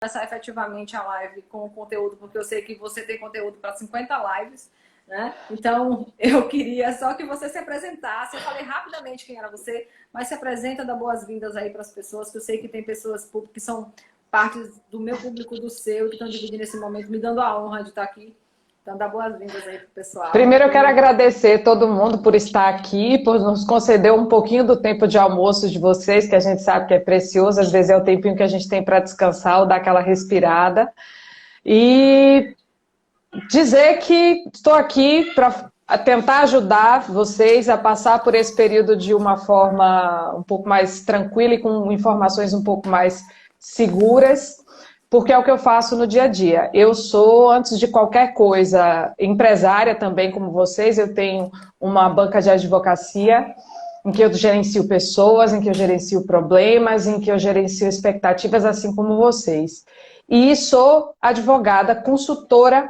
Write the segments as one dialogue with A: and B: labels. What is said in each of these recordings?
A: começar efetivamente a live com o conteúdo, porque eu sei que você tem conteúdo para 50 lives, né? Então, eu queria só que você se apresentasse. Eu falei rapidamente quem era você, mas se apresenta, dá boas-vindas aí para as pessoas, que eu sei que tem pessoas que são partes do meu público, do seu, que estão dividindo esse momento, me dando a honra de estar aqui. Então, dá boas-vindas aí pro pessoal.
B: Primeiro eu quero agradecer todo mundo por estar aqui, por nos conceder um pouquinho do tempo de almoço de vocês, que a gente sabe que é precioso, às vezes é o tempinho que a gente tem para descansar ou dar aquela respirada. E dizer que estou aqui para tentar ajudar vocês a passar por esse período de uma forma um pouco mais tranquila e com informações um pouco mais seguras, porque é o que eu faço no dia a dia. Eu sou, antes de qualquer coisa, empresária também, como vocês. Eu tenho uma banca de advocacia em que eu gerencio pessoas, em que eu gerencio problemas, em que eu gerencio expectativas, assim como vocês. E sou advogada, consultora.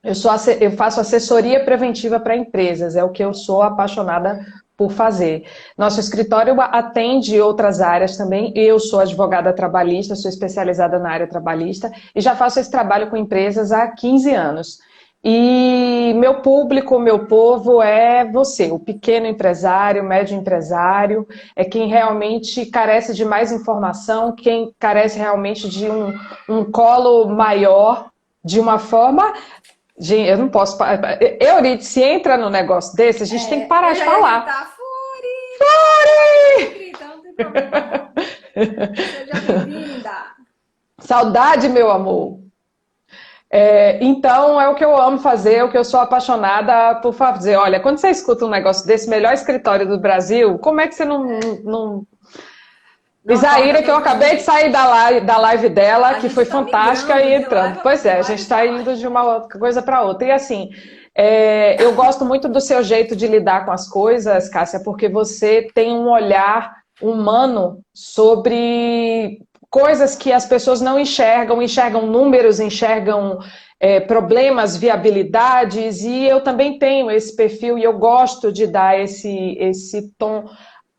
B: Eu faço assessoria preventiva para empresas, é o que eu sou apaixonada por fazer. Nosso escritório atende outras áreas também. Eu sou advogada trabalhista, sou especializada na área trabalhista e já faço esse trabalho com empresas há 15 anos. E meu público, meu povo é você, o pequeno empresário, o médio empresário, é quem realmente carece de mais informação, quem carece realmente de um colo maior, de uma forma. Gente, eu não posso. Euridice, se entra no negócio desse, a gente tem que parar
A: Eu
B: de
A: já ia
B: falar.
A: gritar, Furi! Grita, não tem problema não. Seja bem-vinda.
B: Saudade, meu amor. Então, é o que eu amo fazer, é o que eu sou apaixonada por fazer. Olha, quando você escuta um negócio desse, melhor escritório do Brasil, como é que você não...
A: Não acorda
B: Isaíra, que eu
A: todos os
B: acabei de
A: dias.
B: sair da live dela,
A: A
B: que
A: gente
B: foi
A: está
B: fantástica,
A: migrando
B: e
A: de
B: entrando.
A: live
B: Pois é, a gente
A: live
B: está
A: para
B: indo
A: live.
B: de uma coisa para outra. E assim, eu gosto muito do seu jeito de lidar com as coisas, Cássia, porque você tem um olhar humano sobre coisas que as pessoas não enxergam, enxergam números, enxergam problemas, viabilidades, e eu também tenho esse perfil e eu gosto de dar esse tom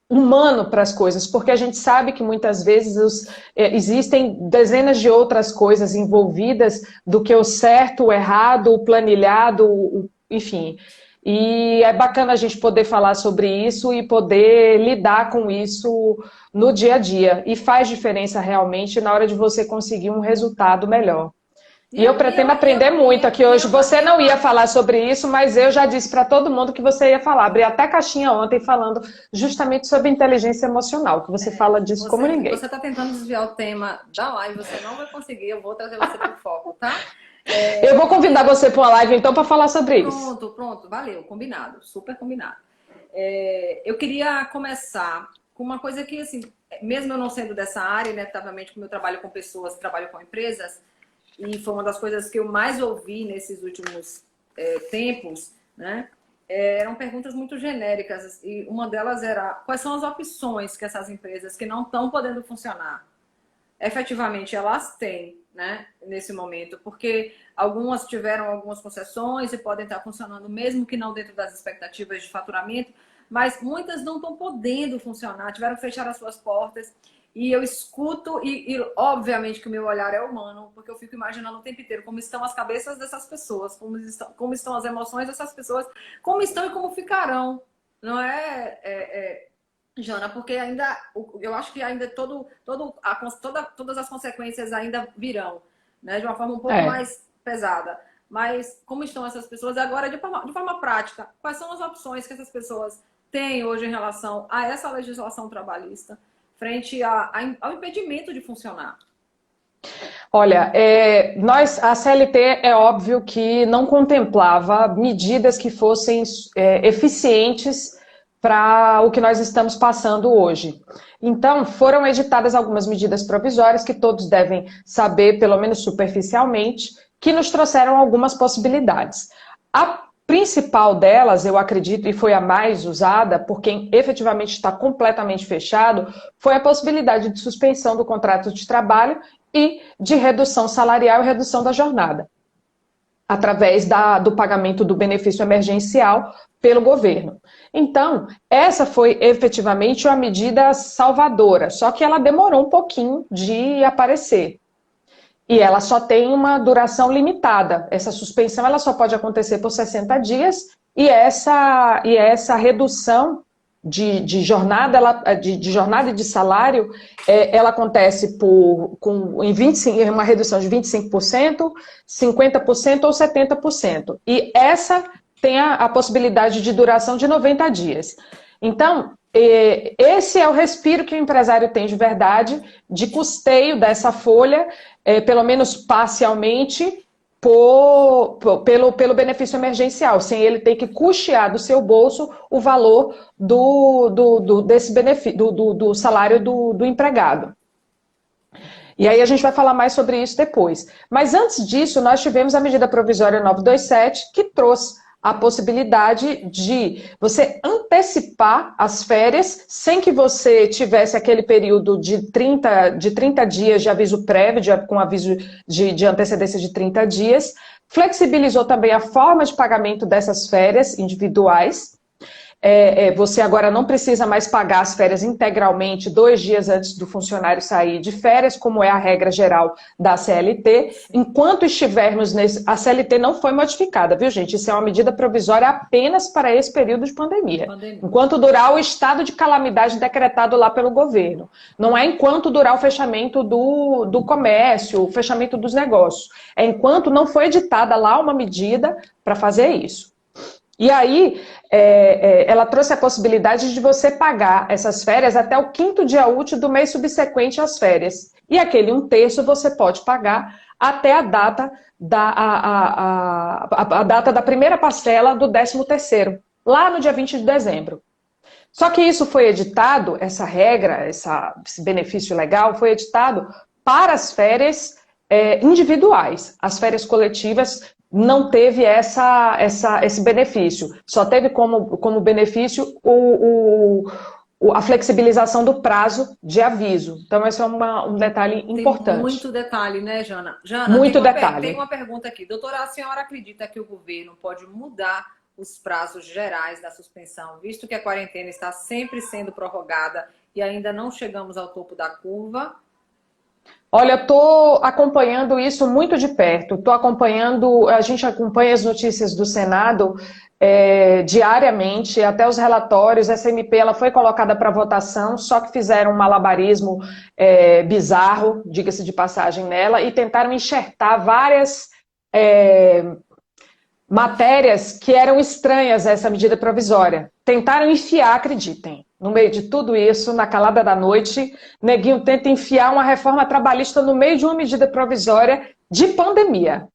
B: humano para as coisas, porque a gente sabe que muitas vezes existem dezenas de outras coisas envolvidas do que o certo, o errado, o planilhado, enfim. E é bacana a gente poder falar sobre isso e poder lidar com isso no dia a dia. E faz diferença realmente na hora de você conseguir um resultado melhor.
A: E
B: E eu
A: eu, e
B: pretendo
A: eu, e
B: aprender
A: eu,
B: muito aqui
A: e
B: hoje.
A: eu,
B: Você
A: e eu,
B: não ia falar sobre isso, mas eu já disse para todo mundo que você ia falar. Abri até caixinha ontem falando justamente sobre inteligência emocional, que você fala disso como
A: você
B: ninguém.
A: está tentando desviar o tema da live, você não vai conseguir, eu vou trazer você para o foco, tá?
B: Eu vou convidar você para uma live então para falar sobre isso.
A: Pronto, valeu, combinado, super combinado. Eu queria começar com uma coisa que, assim, mesmo eu não sendo dessa área, inevitavelmente, como eu trabalho com pessoas, trabalho com empresas, e foi uma das coisas que eu mais ouvi nesses últimos tempos, né? Eram perguntas muito genéricas, e uma delas era: quais são as opções que essas empresas que não estão podendo funcionar, efetivamente elas têm, né, nesse momento, porque algumas tiveram algumas concessões e podem estar funcionando mesmo que não dentro das expectativas de faturamento, mas muitas não estão podendo funcionar, tiveram que fechar as suas portas. E eu escuto, e obviamente que o meu olhar é humano, porque eu fico imaginando o tempo inteiro como estão as cabeças dessas pessoas, como estão as emoções dessas pessoas, como estão e como ficarão, não é, Jana? Porque ainda, eu acho que ainda todas as consequências ainda virão, né? De uma forma um pouco
B: É.
A: mais pesada. Mas como estão essas pessoas agora de forma prática? Quais são as opções que essas pessoas têm hoje em relação a essa legislação trabalhista frente ao impedimento de funcionar?
B: Olha, a CLT é óbvio que não contemplava medidas que fossem eficientes para o que nós estamos passando hoje. Então, foram editadas algumas medidas provisórias que todos devem saber, pelo menos superficialmente, que nos trouxeram algumas possibilidades. A principal delas, eu acredito, e foi a mais usada por quem efetivamente está completamente fechado, foi a possibilidade de suspensão do contrato de trabalho e de redução salarial e redução da jornada, através do pagamento do benefício emergencial pelo governo. Então, essa foi efetivamente uma medida salvadora, só que ela demorou um pouquinho de aparecer. E ela só tem uma duração limitada. Essa suspensão ela só pode acontecer por 60 dias e essa redução de jornada, de jornada e de salário, ela acontece em uma redução de 25%, 50% ou 70%. E essa tem a possibilidade de duração de 90 dias. Então, esse é o respiro que o empresário tem de verdade, de custeio dessa folha, pelo menos parcialmente, pelo benefício emergencial, sem ele ter que custear do seu bolso o valor desse benefício, do salário do empregado. E aí a gente vai falar mais sobre isso depois. Mas antes disso, nós tivemos a medida provisória 927, que trouxe a possibilidade de você antecipar as férias sem que você tivesse aquele período de 30 dias de aviso prévio, com aviso de antecedência de 30 dias. Flexibilizou também a forma de pagamento dessas férias individuais. Você agora não precisa mais pagar as férias integralmente 2 dias antes do funcionário sair de férias, como é a regra geral da CLT. Enquanto estivermos nesse... A CLT não foi modificada, viu, gente? Isso é uma medida provisória apenas para esse período de pandemia. Enquanto durar o estado de calamidade decretado lá pelo governo. Não é enquanto durar o fechamento do comércio, o fechamento dos negócios. É enquanto não foi editada lá uma medida para fazer isso. E aí, ela trouxe a possibilidade de você pagar essas férias até o 5º dia útil do mês subsequente às férias. E aquele 1/3 você pode pagar até a data da primeira parcela do 13º, lá no dia 20 de dezembro. Só que isso foi editado, essa regra, esse benefício legal, foi editado para as férias individuais. As férias coletivas não teve esse benefício. Só teve como benefício a flexibilização do prazo de aviso. Então, esse é um detalhe importante.
A: Tem muito detalhe, né, Jana?
B: Muito detalhe.
A: Tem uma pergunta aqui. Doutora, a senhora acredita que o governo pode mudar os prazos gerais da suspensão, visto que a quarentena está sempre sendo prorrogada e ainda não chegamos ao topo da curva?
B: Olha, eu estou acompanhando isso muito de perto. A gente acompanha as notícias do Senado diariamente, até os relatórios. Essa MP ela foi colocada para votação, só que fizeram um malabarismo bizarro, diga-se de passagem, nela, e tentaram enxertar várias matérias que eram estranhas a essa medida provisória. Tentaram enfiar, acreditem. No meio de tudo isso, na calada da noite, Neguinho tenta enfiar uma reforma trabalhista no meio de uma medida provisória de pandemia.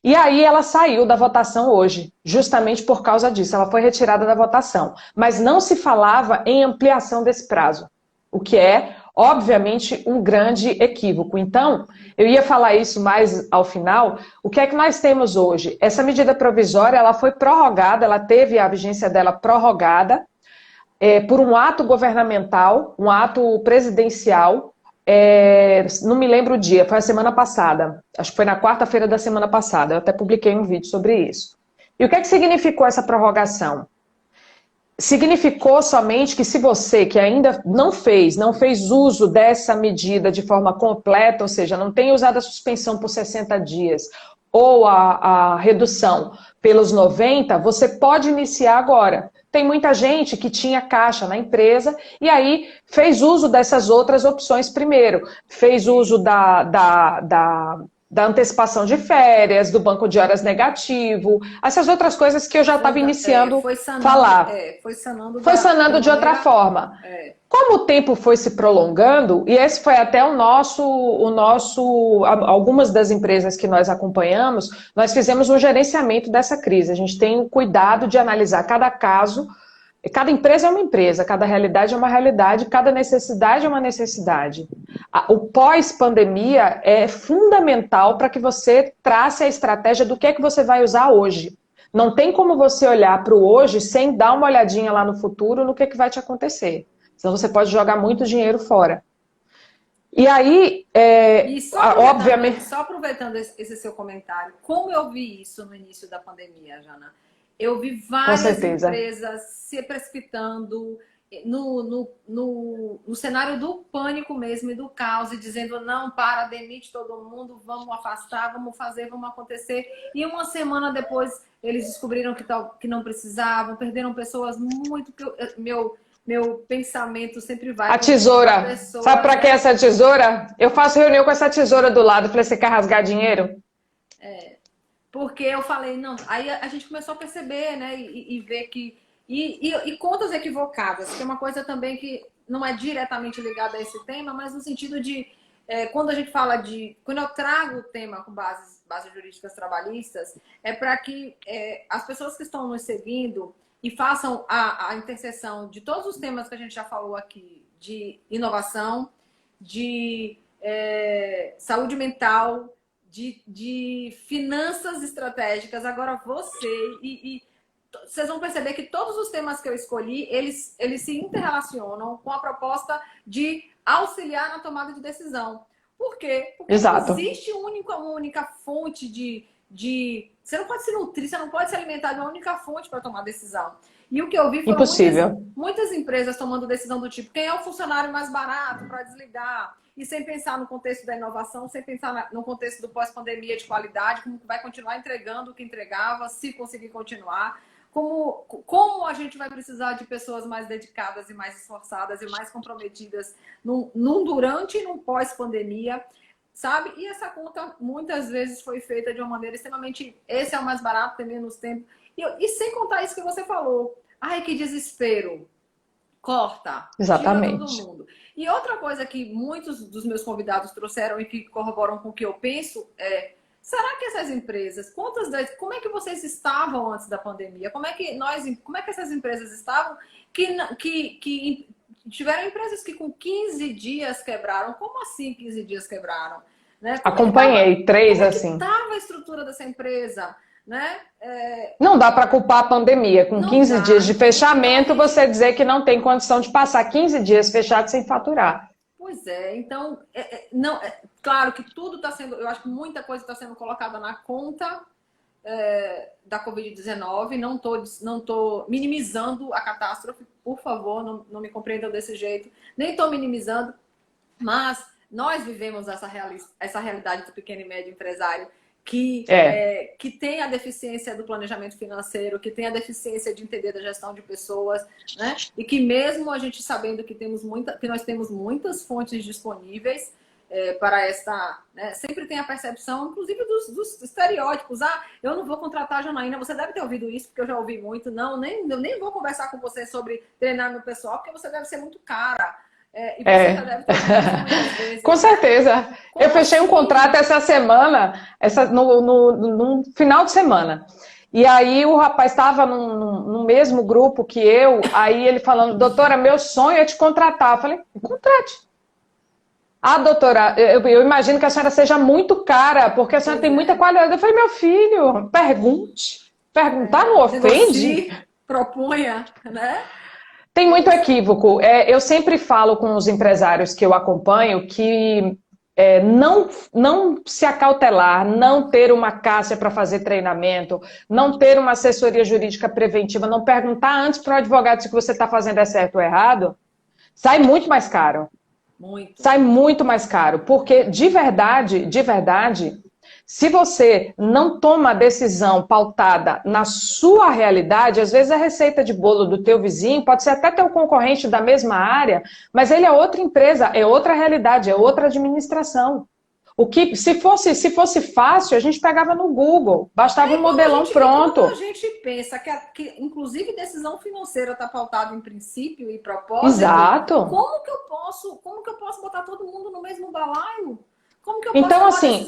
B: E aí ela saiu da votação hoje, justamente por causa disso. Ela foi retirada da votação. Mas não se falava em ampliação desse prazo, o que é, obviamente, um grande equívoco. Então, eu ia falar isso mais ao final. O que é que nós temos hoje? Essa medida provisória ela foi prorrogada, ela teve a vigência dela prorrogada, por um ato governamental, um ato presidencial, não me lembro o dia, foi a semana passada, acho que foi na quarta-feira da semana passada, eu até publiquei um vídeo sobre isso. E o que é que significou essa prorrogação? Significou somente que se você que ainda não fez uso dessa medida de forma completa, ou seja, não tem usado a suspensão por 60 dias, ou a redução pelos 90, você pode iniciar agora. Tem muita gente que tinha caixa na empresa e aí fez uso dessas outras opções primeiro. Fez uso da antecipação de férias, do banco de horas negativo, essas outras coisas que eu já estava iniciando a falar.
A: Foi sanando
B: de outra forma. Como o tempo foi se prolongando, e esse foi até algumas das empresas que nós acompanhamos, nós fizemos um gerenciamento dessa crise. A gente tem o cuidado de analisar cada caso. Cada empresa é uma empresa, cada realidade é uma realidade, cada necessidade é uma necessidade. O pós-pandemia é fundamental para que você trace a estratégia do que é que você vai usar hoje. Não tem como você olhar para o hoje sem dar uma olhadinha lá no futuro no que vai te acontecer. Senão você pode jogar muito dinheiro fora. E aí, obviamente...
A: Só aproveitando esse seu comentário, como eu vi isso no início da pandemia, Jana? Eu vi várias empresas se precipitando no cenário do pânico mesmo e do caos, e dizendo não, para, demite todo mundo, vamos afastar, vamos fazer, vamos acontecer. E uma semana depois eles descobriram que não precisavam, perderam pessoas muito... Meu pensamento sempre vai...
B: A tesoura.
A: Pessoas,
B: sabe para que essa tesoura? Eu faço reunião com essa tesoura do lado. Falei, você quer rasgar dinheiro?
A: Porque eu falei, não... Aí a gente começou a perceber, né? E ver que... E contas equivocadas, que é uma coisa também que não é diretamente ligada a esse tema, mas no sentido de... quando a gente fala de... Quando eu trago o tema com bases jurídicas trabalhistas, é para que as pessoas que estão nos seguindo e façam a interseção de todos os temas que a gente já falou aqui, de inovação, de saúde mental, de finanças estratégicas. Agora vocês vão perceber que todos os temas que eu escolhi, eles se interrelacionam com a proposta de auxiliar na tomada de decisão. Por quê? Porque
B: Exato.
A: não existe uma única fonte de... Você não pode se nutrir, você não pode se alimentar de uma única fonte para tomar decisão. E o que eu vi foram muitas empresas tomando decisão do tipo, quem é o funcionário mais barato para desligar? E sem pensar no contexto da inovação, sem pensar no contexto do pós-pandemia de qualidade, como vai continuar entregando o que entregava, se conseguir continuar. Como a gente vai precisar de pessoas mais dedicadas e mais esforçadas e mais comprometidas num durante e num pós-pandemia, sabe? E essa conta muitas vezes foi feita de uma maneira extremamente... Esse é o mais barato, tem menos tempo. E sem contar isso que você falou. Ai, que desespero. Corta.
B: Exatamente.
A: Tira todo mundo. E outra coisa que muitos dos meus convidados trouxeram e que corroboram com o que eu penso é... Será que essas empresas, como é que vocês estavam antes da pandemia? Como é que essas empresas estavam que tiveram empresas que com 15 dias quebraram? Como assim 15 dias quebraram? Né?
B: Acompanhei 3 assim.
A: Como estava a estrutura dessa empresa? Né?
B: Não dá para culpar a pandemia. Com 15 dias de fechamento, você dizer que não tem condição de passar 15 dias fechado sem faturar.
A: Pois é, então, claro que tudo está sendo, eu acho que muita coisa está sendo colocada na conta da Covid-19, não tô minimizando a catástrofe, por favor, não me compreendam desse jeito, nem estou minimizando, mas nós vivemos essa realidade do pequeno e médio empresário que tem a deficiência do planejamento financeiro, que tem a deficiência de entender da gestão de pessoas, né? E que mesmo a gente sabendo que nós temos muitas fontes disponíveis para esta... Né? Sempre tem a percepção, inclusive dos estereótipos. Ah, eu não vou contratar a Janaína. Você deve ter ouvido isso, porque eu já ouvi muito. Não, eu nem vou conversar com você sobre treinar meu pessoal, porque você deve ser muito cara. E você já deve ter muitas vezes.
B: Com certeza. Eu fechei um contrato essa semana, no final de semana. E aí o rapaz estava no mesmo grupo que eu, aí ele falando, doutora, meu sonho é te contratar. Eu falei, contrate. Ah, doutora, eu imagino que a senhora seja muito cara, porque a senhora tem muita qualidade. Eu falei, meu filho, pergunte. Perguntar não ofende.
A: Propunha, né?
B: Tem muito equívoco. Eu sempre falo com os empresários que eu acompanho que não se acautelar, não ter uma caixa para fazer treinamento, não ter uma assessoria jurídica preventiva, não perguntar antes para o advogado se o que você está fazendo é certo ou errado, sai muito mais caro.
A: Muito.
B: Sai muito mais caro, porque de verdade, se você não toma a decisão pautada na sua realidade, às vezes a receita de bolo do teu vizinho pode ser até teu concorrente da mesma área, mas ele é outra empresa, é outra realidade, é outra administração. O que, se fosse fácil, a gente pegava no Google, bastava um modelão pronto.
A: Quando a gente pensa que inclusive, decisão financeira está pautada em princípio e propósito,
B: exato.
A: Como que eu posso botar todo mundo no mesmo balaio?
B: Então, assim,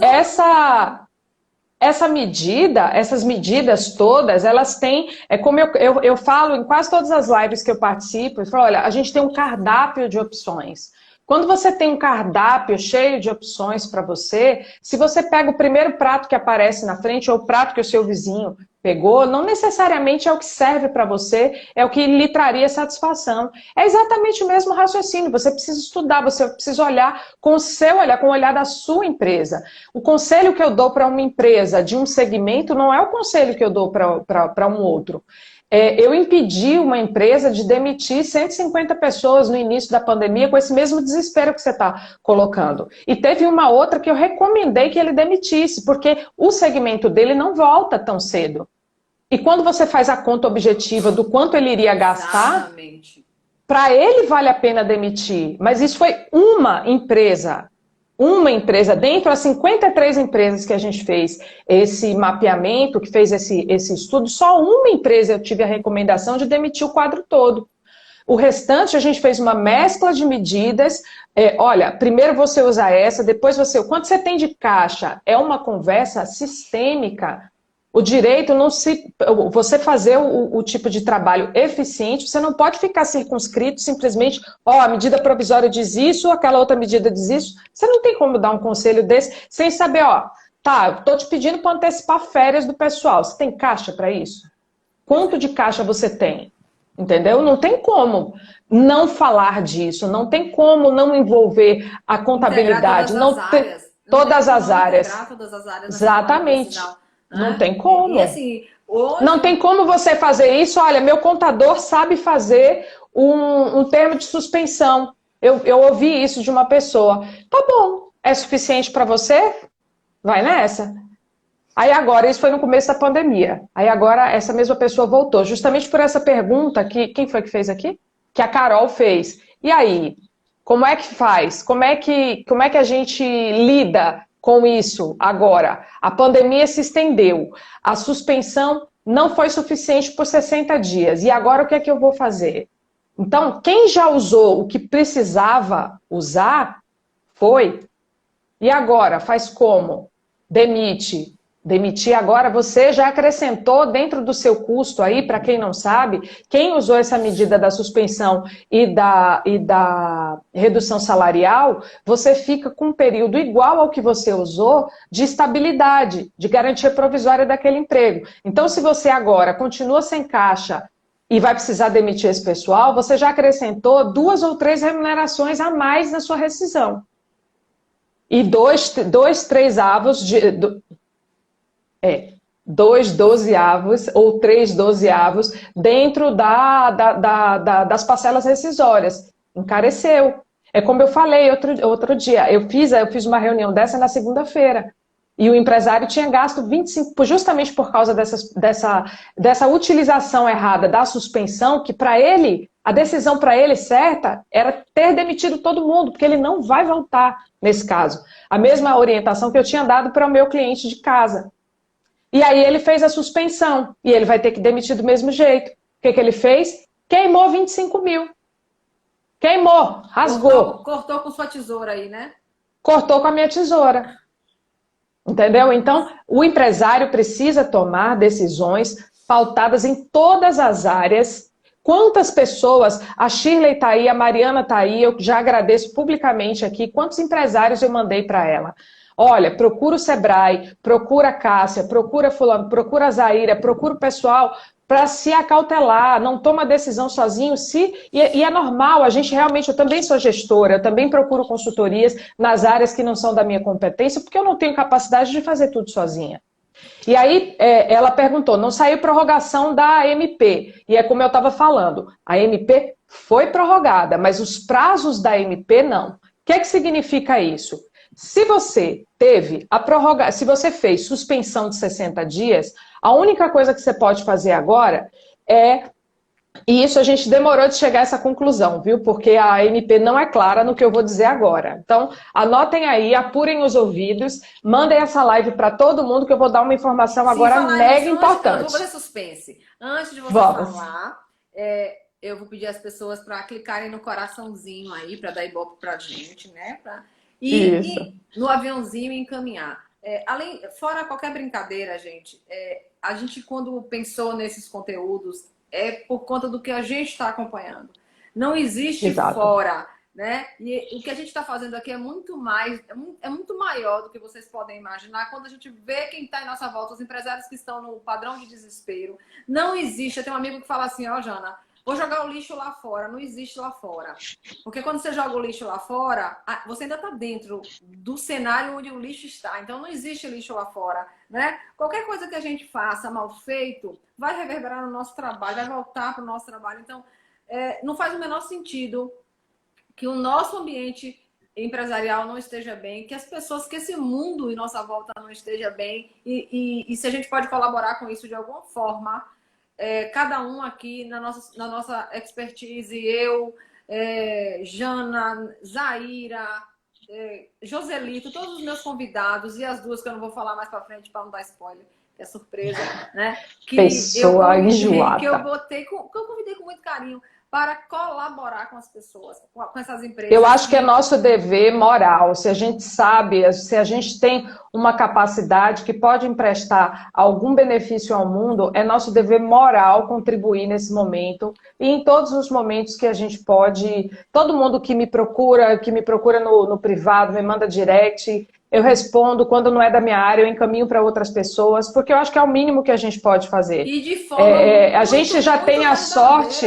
B: essas medidas todas, elas têm, como eu falo em quase todas as lives que eu participo, eu falo, olha, a gente tem um cardápio de opções. Quando você tem um cardápio cheio de opções para você, se você pega o primeiro prato que aparece na frente ou o prato que o seu vizinho pegou, não necessariamente é o que serve para você, é o que lhe traria satisfação. É exatamente o mesmo raciocínio. Você precisa estudar, você precisa olhar com o seu olhar, com o olhar da sua empresa. O conselho que eu dou para uma empresa de um segmento não é o conselho que eu dou para um outro. eu impedi uma empresa de demitir 150 pessoas no início da pandemia com esse mesmo desespero que você está colocando. E teve uma outra que eu recomendei que ele demitisse, porque o segmento dele não volta tão cedo. E quando você faz a conta objetiva do quanto ele iria gastar, para ele vale a pena demitir. Mas isso foi uma empresa dentro das 53 empresas que a gente fez esse mapeamento, que fez esse estudo, só uma empresa eu tive a recomendação de demitir o quadro todo. O restante a gente fez uma mescla de medidas. Olha, primeiro você usa essa, depois você... Quanto você tem de caixa? É uma conversa sistêmica. O direito não se... Você fazer o tipo de trabalho eficiente, você não pode ficar circunscrito simplesmente, a medida provisória diz isso, aquela outra medida diz isso. Você não tem como dar um conselho desse sem saber, tá, estou te pedindo para antecipar férias do pessoal. Você tem caixa para isso? Quanto de caixa você tem? Entendeu? Não tem como não falar disso, não tem como não envolver a contabilidade. Todas as áreas. Exatamente. Não tem como.
A: E assim, hoje...
B: Não tem como você fazer isso. Olha, meu contador sabe fazer um termo de suspensão. Eu ouvi isso de uma pessoa. Tá bom, é suficiente para você? Vai nessa. Aí agora, isso foi no começo da pandemia. Aí agora essa mesma pessoa voltou. Justamente por essa pergunta que... Quem foi que fez aqui? Que a Carol fez. E aí? Como é que faz? Como é que a gente lida com isso agora? A pandemia se estendeu. A suspensão não foi suficiente por 60 dias. E agora o que é que eu vou fazer? Então, quem já usou o que precisava usar, foi. E agora? Faz como? Demite. Demitir agora, você já acrescentou dentro do seu custo aí, para quem não sabe, quem usou essa medida da suspensão e da redução salarial, você fica com um período igual ao que você usou de estabilidade, de garantia provisória daquele emprego. Então, se você agora continua sem caixa e vai precisar demitir esse pessoal, você já acrescentou 2 ou 3 remunerações a mais na sua rescisão. E 2 dozeavos ou 3 dozeavos dentro das parcelas rescisórias. Encareceu. É como eu falei outro dia, eu fiz uma reunião dessa na segunda-feira. E o empresário tinha gasto 25, justamente por causa dessa utilização errada da suspensão, que para ele, a decisão para ele certa era ter demitido todo mundo, porque ele não vai voltar nesse caso. A mesma orientação que eu tinha dado para o meu cliente de casa. E aí ele fez a suspensão, e ele vai ter que demitir do mesmo jeito. O que ele fez? Queimou 25 mil. Queimou, rasgou.
A: Cortou com sua tesoura aí, né?
B: Cortou com a minha tesoura. Entendeu? Então, o empresário precisa tomar decisões pautadas em todas as áreas. Quantas pessoas, a Shirley está aí, a Mariana está aí, eu já agradeço publicamente aqui, quantos empresários eu mandei para ela? Olha, procura o Sebrae, procura a Cássia, procura fulano, procura a Zaira, procura o pessoal para se acautelar, não toma decisão sozinho, e é normal, a gente realmente, eu também sou gestora, eu também procuro consultorias nas áreas que não são da minha competência, porque eu não tenho capacidade de fazer tudo sozinha. E aí ela perguntou, não saiu prorrogação da MP, e é como eu estava falando, a MP foi prorrogada, mas os prazos da MP não. O que significa isso? Se você teve a prorrogação, se você fez suspensão de 60 dias, a única coisa que você pode fazer agora e isso a gente demorou de chegar a essa conclusão, viu? Porque a MP não é clara no que eu vou dizer agora. Então, anotem aí, apurem os ouvidos, mandem essa live para todo mundo que eu vou dar uma informação agora mega importante.
A: Eu vou fazer suspense. Antes de você falar, eu vou pedir às pessoas para clicarem no coraçãozinho aí, para dar ibope pra gente, né? E no aviãozinho encaminhar. Fora qualquer brincadeira, gente, a gente quando pensou nesses conteúdos é por conta do que a gente está acompanhando. Não existe fora, né? E o que a gente está fazendo aqui é muito mais, é muito maior do que vocês podem imaginar quando a gente vê quem está em nossa volta, os empresários que estão no padrão de desespero. Não existe. Eu tenho um amigo que fala assim, Jana, vou jogar o lixo lá fora. Não existe lá fora. Porque quando você joga o lixo lá fora, você ainda está dentro do cenário onde o lixo está. Então não existe lixo lá fora, né? Qualquer coisa que a gente faça mal feito vai reverberar no nosso trabalho, vai voltar para o nosso trabalho. Então, não faz o menor sentido que o nosso ambiente empresarial não esteja bem, que as pessoas, que esse mundo em nossa volta não esteja bem, e se a gente pode colaborar com isso de alguma forma, cada um aqui na nossa expertise, eu, Jana, Zaira, Joselito, todos os meus convidados, e as duas que eu não vou falar mais para frente para não dar spoiler, que é surpresa, né?
B: Pessoa enjoada.
A: Que eu convidei com muito carinho para colaborar com as pessoas, com essas empresas.
B: Eu acho que é nosso dever moral, se a gente sabe, se a gente tem uma capacidade que pode emprestar algum benefício ao mundo, é nosso dever moral contribuir nesse momento e em todos os momentos que a gente pode. Todo mundo que me procura no privado, me manda direct, eu respondo. Quando não é da minha área, eu encaminho para outras pessoas, porque eu acho que é o mínimo que a gente pode fazer.
A: E de forma
B: a gente já tem a sorte.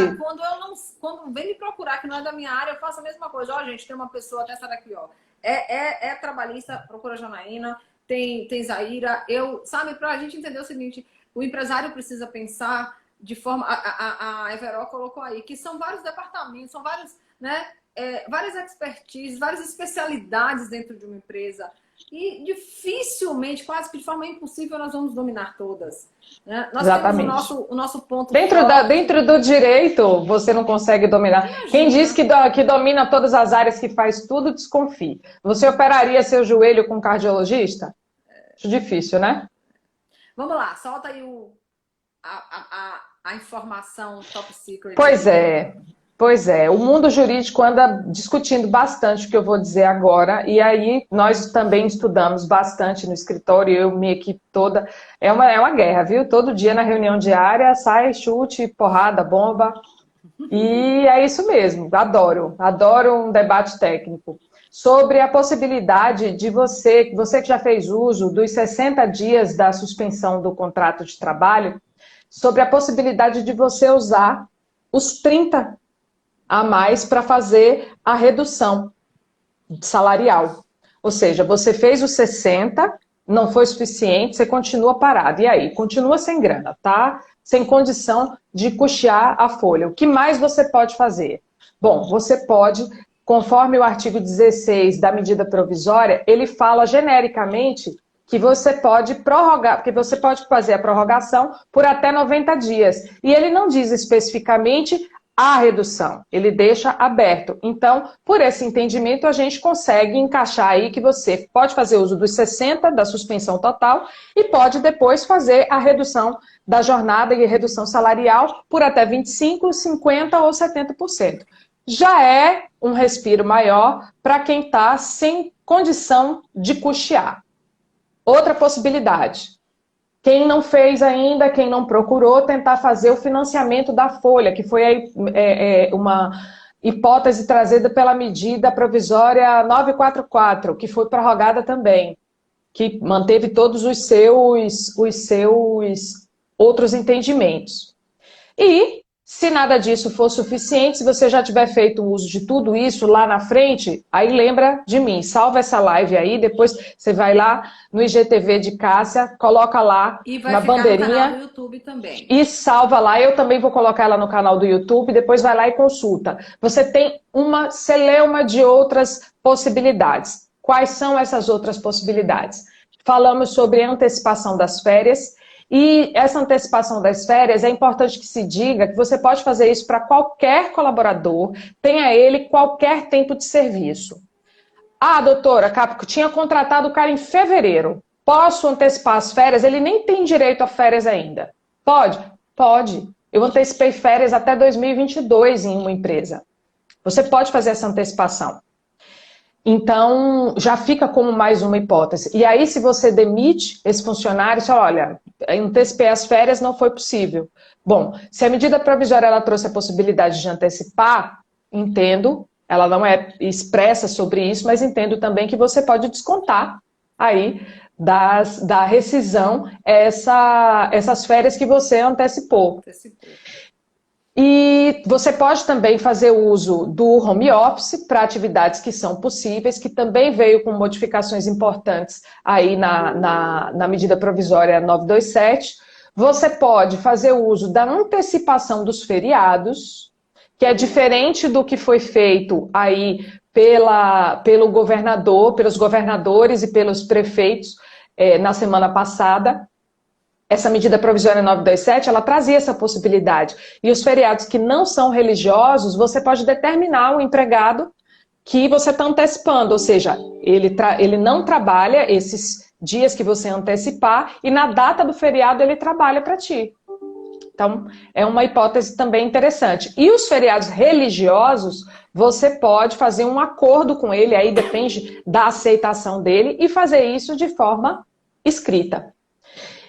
A: Quando vem me procurar que não é da minha área, eu faço a mesma coisa. Ó, gente, tem uma pessoa, até essa daqui, ó. É trabalhista, procura Janaína, tem Zaira. Sabe, pra gente entender o seguinte, o empresário precisa pensar de forma. A Everó colocou aí, que são vários departamentos, são vários, né? Várias expertises, várias especialidades dentro de uma empresa. E dificilmente, quase que de forma impossível, nós vamos dominar todas. Né? Nós
B: Exatamente.
A: temos o nosso ponto
B: dentro do direito, você não consegue dominar. Imagina. Quem diz que domina todas as áreas, que faz tudo, desconfie. Você operaria seu joelho com um cardiologista? Acho difícil, né?
A: Vamos lá, solta aí a informação top secret.
B: Pois é, o mundo jurídico anda discutindo bastante o que eu vou dizer agora, e aí nós também estudamos bastante no escritório, eu, minha equipe toda. É uma guerra, viu? Todo dia na reunião diária sai chute, porrada, bomba, e é isso mesmo, adoro um debate técnico. Sobre a possibilidade de você que já fez uso dos 60 dias da suspensão do contrato de trabalho, sobre a possibilidade de você usar os 30 a mais para fazer a redução salarial. Ou seja, você fez os 60, não foi suficiente, você continua parado. E aí? Continua sem grana, tá? Sem condição de custear a folha. O que mais você pode fazer? Bom, você pode, conforme o artigo 16 da medida provisória, ele fala genericamente que você pode prorrogar, porque você pode fazer a prorrogação por até 90 dias. E ele não diz especificamente a redução, ele deixa aberto. Então, por esse entendimento, a gente consegue encaixar aí que você pode fazer uso dos 60 da suspensão total e pode depois fazer a redução da jornada e redução salarial por até 25%, 50% ou 70%. Já é um respiro maior para quem está sem condição de custear. Outra possibilidade. Quem não fez ainda, quem não procurou, tentar fazer o financiamento da folha, que foi aí, uma hipótese trazida pela medida provisória 944, que foi prorrogada também, que manteve todos os seus outros entendimentos. E, se nada disso for suficiente, se você já tiver feito o uso de tudo isso lá na frente, aí lembra de mim, salva essa live aí, depois você vai lá no IGTV de Cássia, coloca lá na bandeirinha.
A: No canal do YouTube também.
B: E salva lá, eu também vou colocar ela no canal do YouTube, depois vai lá e consulta. Você tem uma celeuma de outras possibilidades. Quais são essas outras possibilidades? Falamos sobre antecipação das férias. E essa antecipação das férias, é importante que se diga que você pode fazer isso para qualquer colaborador, tenha ele qualquer tempo de serviço. Ah, doutora, Capo, tinha contratado o cara em fevereiro. Posso antecipar as férias? Ele nem tem direito a férias ainda. Pode? Pode. Eu antecipei férias até 2022 em uma empresa. Você pode fazer essa antecipação. Então, já fica como mais uma hipótese. E aí, se você demite esse funcionário, você olha, antecipei as férias, não foi possível. Bom, se a medida provisória ela trouxe a possibilidade de antecipar, entendo, ela não é expressa sobre isso, mas entendo também que você pode descontar aí da rescisão essas férias que você antecipou. E você pode também fazer uso do home office para atividades que são possíveis, que também veio com modificações importantes aí na medida provisória 927. Você pode fazer uso da antecipação dos feriados, que é diferente do que foi feito aí pelo governador, pelos governadores e pelos prefeitos na semana passada. Essa medida provisória 927, ela trazia essa possibilidade. E os feriados que não são religiosos, você pode determinar o empregado que você está antecipando, ou seja, ele não trabalha esses dias que você antecipar e na data do feriado ele trabalha para ti. Então, é uma hipótese também interessante. E os feriados religiosos, você pode fazer um acordo com ele, aí depende da aceitação dele, e fazer isso de forma escrita.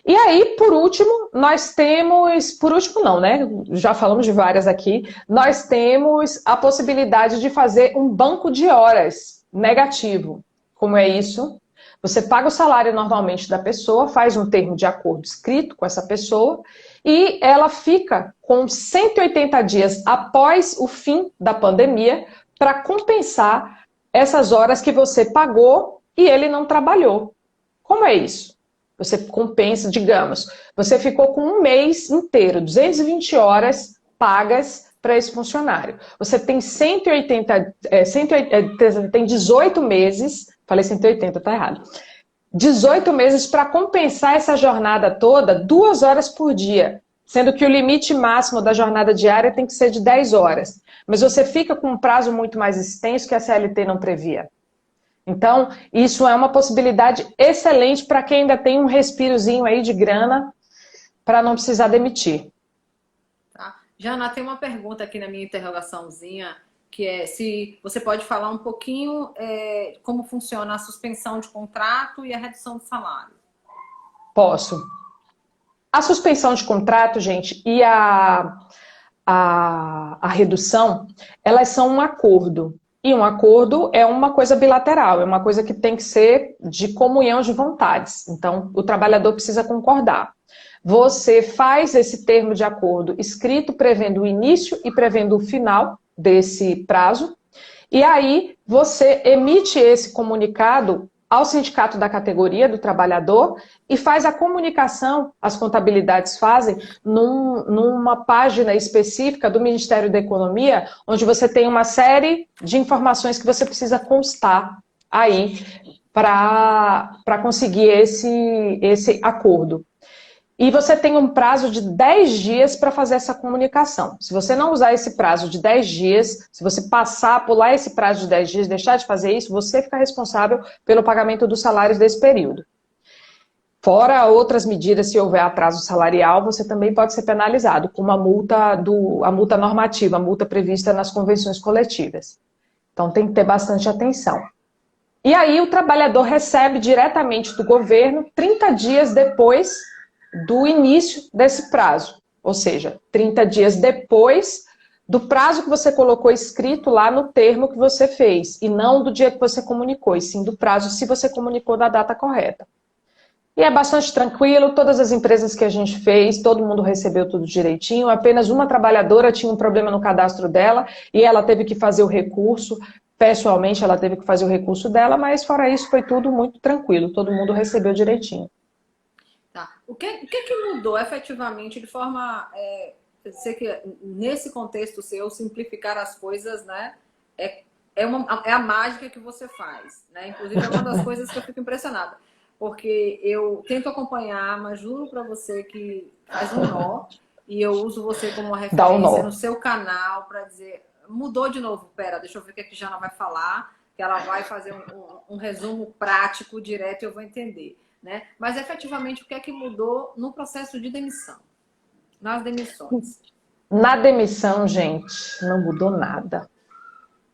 B: E aí, por último, nós temos... Por último não, né? Já falamos de várias aqui. Nós temos a possibilidade de fazer um banco de horas negativo. Como é isso? Você paga o salário normalmente da pessoa, faz um termo de acordo escrito com essa pessoa e ela fica com 180 dias após o fim da pandemia para compensar essas horas que você pagou e ele não trabalhou. Como é isso? Você compensa, digamos, você ficou com um mês inteiro, 220 horas pagas para esse funcionário. Você tem 18 meses, falei 180, tá errado. 18 meses para compensar essa jornada toda, 2 horas por dia, sendo que o limite máximo da jornada diária tem que ser de 10 horas. Mas você fica com um prazo muito mais extenso que a CLT não previa. Então, isso é uma possibilidade excelente para quem ainda tem um respirozinho aí de grana para não precisar demitir.
A: Tá. Jana, tem uma pergunta aqui na minha interrogaçãozinha, que é se você pode falar um pouquinho como funciona a suspensão de contrato e a redução de salário.
B: Posso. A suspensão de contrato, gente, e a redução, elas são um acordo. E um acordo é uma coisa bilateral, é uma coisa que tem que ser de comunhão de vontades. Então, o trabalhador precisa concordar. Você faz esse termo de acordo escrito prevendo o início e prevendo o final desse prazo, e aí você emite esse comunicado ao sindicato da categoria do trabalhador e faz a comunicação, as contabilidades fazem, numa página específica do Ministério da Economia, onde você tem uma série de informações que você precisa constar aí para conseguir esse acordo. E você tem um prazo de 10 dias para fazer essa comunicação. Se você não usar esse prazo de 10 dias, se você pular esse prazo de 10 dias, deixar de fazer isso, você fica responsável pelo pagamento dos salários desse período. Fora outras medidas, se houver atraso salarial, você também pode ser penalizado com a multa normativa, a multa prevista nas convenções coletivas. Então tem que ter bastante atenção. E aí o trabalhador recebe diretamente do governo 30 dias depois do início desse prazo, ou seja, 30 dias depois do prazo que você colocou escrito lá no termo que você fez, e não do dia que você comunicou, e sim do prazo se você comunicou da data correta. E é bastante tranquilo, todas as empresas que a gente fez, todo mundo recebeu tudo direitinho, apenas uma trabalhadora tinha um problema no cadastro dela, e ela teve que fazer o recurso, pessoalmente ela teve que fazer o recurso dela, mas fora isso foi tudo muito tranquilo, todo mundo recebeu direitinho.
A: Tá. O que mudou efetivamente de forma... eu sei que nesse contexto seu, simplificar as coisas, né? É a mágica que você faz, né? Inclusive é uma das coisas que eu fico impressionada. Porque eu tento acompanhar, mas juro pra você que faz um nó. E eu uso você como uma referência no seu canal para dizer... Mudou de novo, pera, deixa eu ver o que a Jana vai falar. Que ela vai fazer um resumo prático, direto, e eu vou entender. Né? Mas efetivamente o que é que mudou no processo de demissão? Nas demissões.
B: Na demissão, gente, não mudou nada.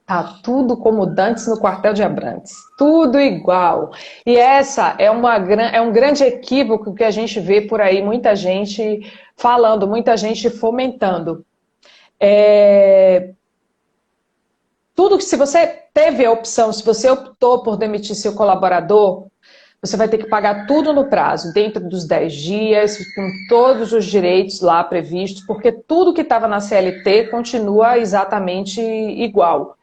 B: Tá tudo como dantes no quartel de Abrantes. Tudo igual. E essa é um grande equívoco que a gente vê por aí, muita gente falando, muita gente fomentando. Tudo que, se você teve a opção, se você optou por demitir seu colaborador, você vai ter que pagar tudo no prazo, dentro dos 10 dias, com todos os direitos lá previstos, porque tudo que estava na CLT continua exatamente igual.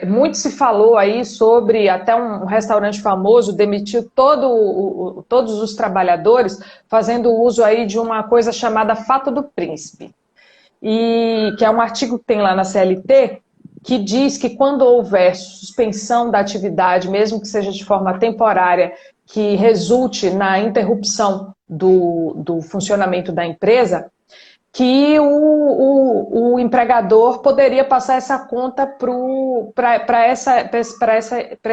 B: Muito se falou aí sobre até um restaurante famoso demitiu todos os trabalhadores fazendo uso aí de uma coisa chamada fato do príncipe. E que é um artigo que tem lá na CLT, que diz que quando houver suspensão da atividade, mesmo que seja de forma temporária, que resulte na interrupção do funcionamento da empresa, que o empregador poderia passar essa conta para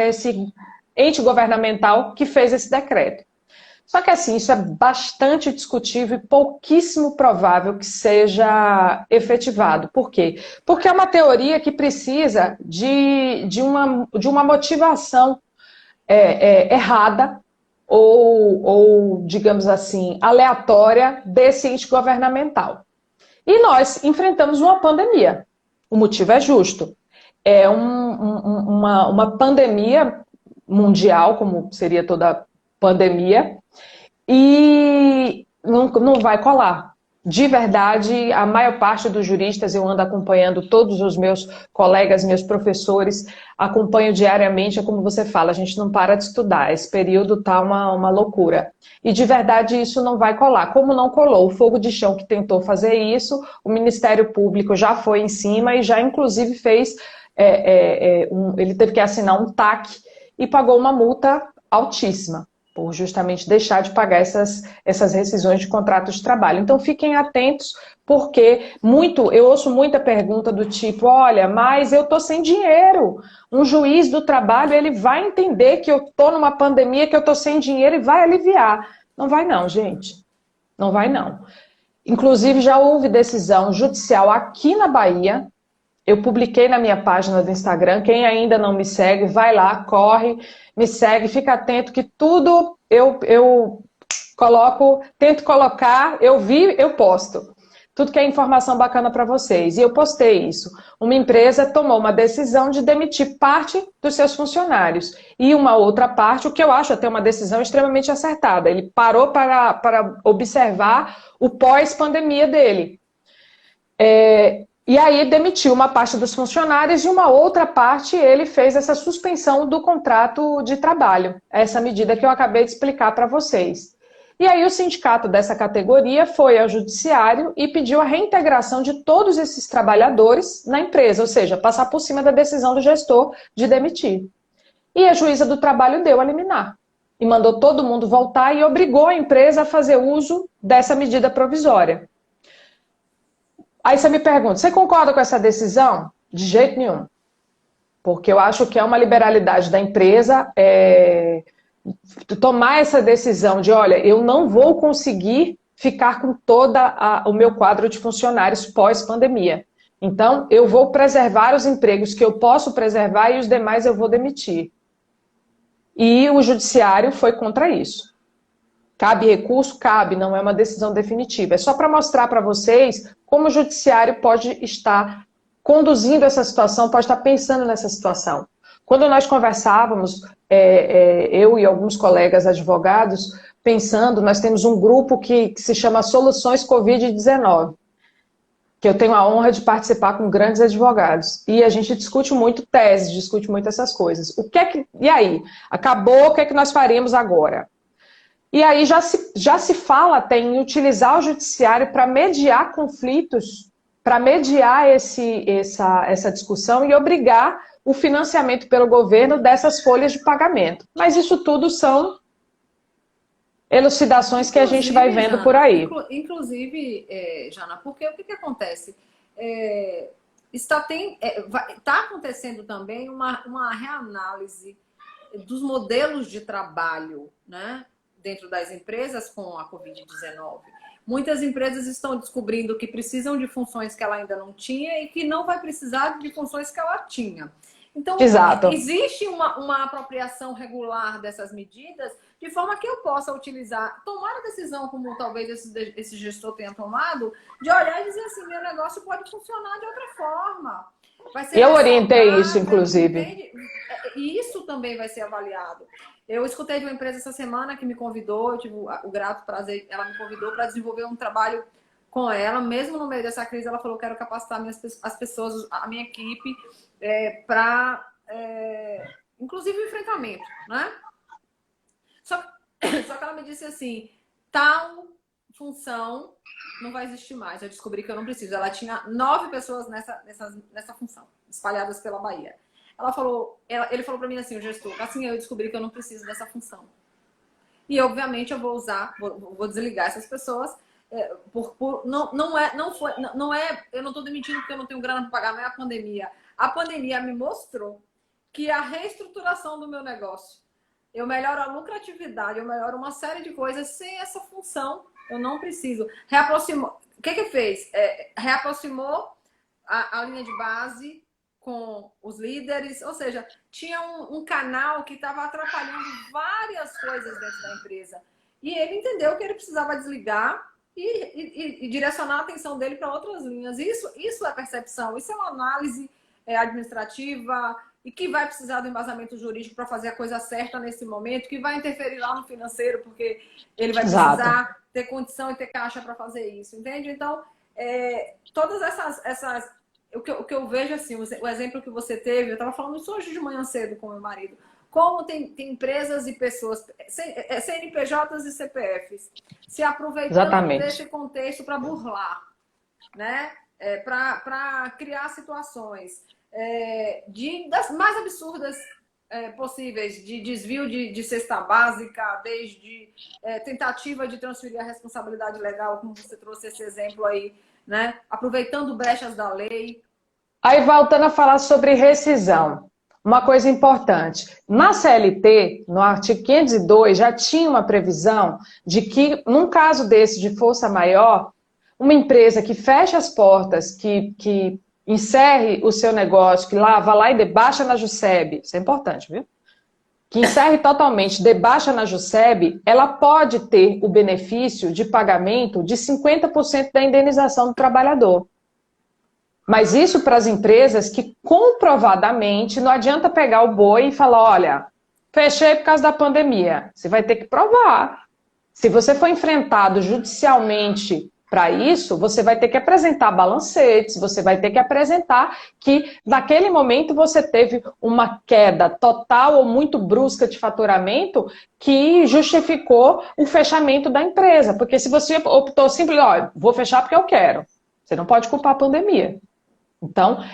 B: esse ente governamental que fez esse decreto. Só que assim, isso é bastante discutível e pouquíssimo provável que seja efetivado. Por quê? Porque é uma teoria que precisa de uma motivação errada ou, digamos assim, aleatória desse ente governamental. E nós enfrentamos uma pandemia. O motivo é justo. É uma pandemia mundial, como seria toda pandemia, e não vai colar. De verdade, a maior parte dos juristas, eu ando acompanhando todos os meus colegas, meus professores, acompanho diariamente, é como você fala, a gente não para de estudar, esse período está uma loucura. E de verdade isso não vai colar. Como não colou o Fogo de Chão que tentou fazer isso, o Ministério Público já foi em cima e já inclusive fez, ele teve que assinar um TAC e pagou uma multa altíssima, por justamente deixar de pagar essas rescisões de contratos de trabalho. Então fiquem atentos, porque eu ouço muita pergunta do tipo, olha, mas eu estou sem dinheiro. Um juiz do trabalho, ele vai entender que eu estou numa pandemia, que eu estou sem dinheiro e vai aliviar. Não vai não, gente. Não vai não. Inclusive já houve decisão judicial aqui na Bahia. Eu publiquei na minha página do Instagram, quem ainda não me segue, vai lá, corre, me segue, fica atento que tudo eu coloco, tento colocar, eu vi, eu posto. Tudo que é informação bacana para vocês. E eu postei isso. Uma empresa tomou uma decisão de demitir parte dos seus funcionários. E uma outra parte, o que eu acho até uma decisão extremamente acertada. Ele parou para observar o pós-pandemia dele. E aí demitiu uma parte dos funcionários e uma outra parte ele fez essa suspensão do contrato de trabalho. Essa medida que eu acabei de explicar para vocês. E aí o sindicato dessa categoria foi ao judiciário e pediu a reintegração de todos esses trabalhadores na empresa, ou seja, passar por cima da decisão do gestor de demitir. E a juíza do trabalho deu a liminar. E mandou todo mundo voltar e obrigou a empresa a fazer uso dessa medida provisória. Aí você me pergunta, você concorda com essa decisão? De jeito nenhum. Porque eu acho que é uma liberalidade da empresa tomar essa decisão de, olha, eu não vou conseguir ficar com todo o meu quadro de funcionários pós-pandemia. Então, eu vou preservar os empregos que eu posso preservar e os demais eu vou demitir. E o judiciário foi contra isso. Cabe recurso? Cabe, não é uma decisão definitiva. É só para mostrar para vocês como o judiciário pode estar conduzindo essa situação, pode estar pensando nessa situação. Quando nós conversávamos, eu e alguns colegas advogados, pensando, nós temos um grupo que se chama Soluções Covid-19, que eu tenho a honra de participar com grandes advogados. E a gente discute muito teses, discute muito essas coisas. E aí? Acabou, o que é que nós faríamos agora? E aí já se fala até em utilizar o judiciário para mediar conflitos, para mediar essa discussão e obrigar o financiamento pelo governo dessas folhas de pagamento. Mas isso tudo são elucidações que a gente vai vendo
A: Jana,
B: por aí.
A: Inclusive, Jana, porque o que acontece? Está acontecendo também uma reanálise dos modelos de trabalho, né, dentro das empresas com a Covid-19. Muitas empresas estão descobrindo que precisam de funções que ela ainda não tinha e que não vai precisar de funções que ela tinha. Então,
B: Exato.
A: Existe uma apropriação regular dessas medidas de forma que eu possa utilizar, tomar a decisão, como talvez esse gestor tenha tomado, de olhar e dizer assim, meu negócio pode funcionar de outra forma.
B: Eu orientei isso, inclusive.
A: Entende? E isso também vai ser avaliado. Eu escutei de uma empresa essa semana que me convidou, eu tive o grato prazer, ela me convidou para desenvolver um trabalho com ela, mesmo no meio dessa crise, ela falou, quero capacitar as pessoas, a minha equipe, para, inclusive, o enfrentamento, né? Só que ela me disse assim, tal função não vai existir mais, eu descobri que eu não preciso. Ela tinha 9 pessoas nessa função, espalhadas pela Bahia. Ele falou para mim assim, o gestor, assim, eu descobri que eu não preciso dessa função. E, obviamente, eu vou desligar essas pessoas. Eu não estou demitindo porque eu não tenho grana para pagar, não é a pandemia. A pandemia me mostrou que a reestruturação do meu negócio, eu melhoro a lucratividade, eu melhoro uma série de coisas sem essa função. Eu não preciso. Reaproximou. O que fez? Reaproximou a linha de base com os líderes, ou seja, tinha um canal que estava atrapalhando várias coisas dentro da empresa. E ele entendeu que ele precisava desligar e direcionar a atenção dele para outras linhas. Isso é percepção, isso é uma análise administrativa e que vai precisar do embasamento jurídico para fazer a coisa certa nesse momento, que vai interferir lá no financeiro, porque ele vai precisar ter condição e ter caixa para fazer isso, entende? Então, todas essas o que eu vejo, assim, o exemplo que você teve, eu estava falando isso hoje de manhã cedo com meu marido, como tem empresas e pessoas, CNPJs e CPFs, se aproveitando desse contexto para burlar, né? Para criar situações das mais absurdas possíveis, de desvio de cesta básica, desde tentativa de transferir a responsabilidade legal, como você trouxe esse exemplo aí, né? Aproveitando brechas da lei.
B: Aí, voltando a falar sobre rescisão, uma coisa importante. Na CLT, no artigo 502, já tinha uma previsão de que, num caso desse de força maior, uma empresa que fecha as portas, que encerre o seu negócio, que vá lá e debaixa na JUSEB, isso é importante, viu? Que encerre totalmente, debaixa na JUSEB, ela pode ter o benefício de pagamento de 50% da indenização do trabalhador. Mas isso para as empresas que comprovadamente não adianta pegar o boi e falar, olha, fechei por causa da pandemia. Você vai ter que provar. Se você for enfrentado judicialmente para isso, você vai ter que apresentar balancetes, você vai ter que apresentar que naquele momento você teve uma queda total ou muito brusca de faturamento que justificou o fechamento da empresa. Porque se você optou simplesmente, vou fechar porque eu quero, você não pode culpar a pandemia. Então,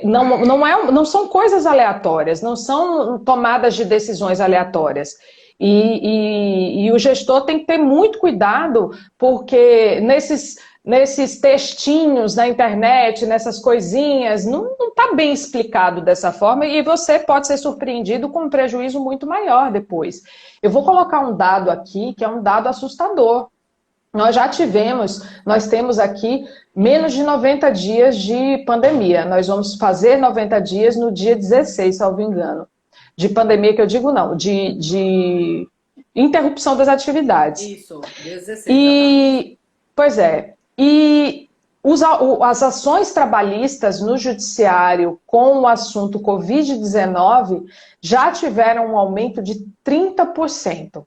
B: não são coisas aleatórias, não são tomadas de decisões aleatórias. E o gestor tem que ter muito cuidado, porque nesses textinhos na internet, nessas coisinhas, não está bem explicado dessa forma e você pode ser surpreendido com um prejuízo muito maior depois. Eu vou colocar um dado aqui, que é um dado assustador. Nós temos aqui menos de 90 dias de pandemia. Nós vamos fazer 90 dias no dia 16, salvo engano. De pandemia que eu digo não, de interrupção das atividades.
A: Isso, 16.
B: Pois é. E as ações trabalhistas no judiciário com o assunto Covid-19 já tiveram um aumento de 30%.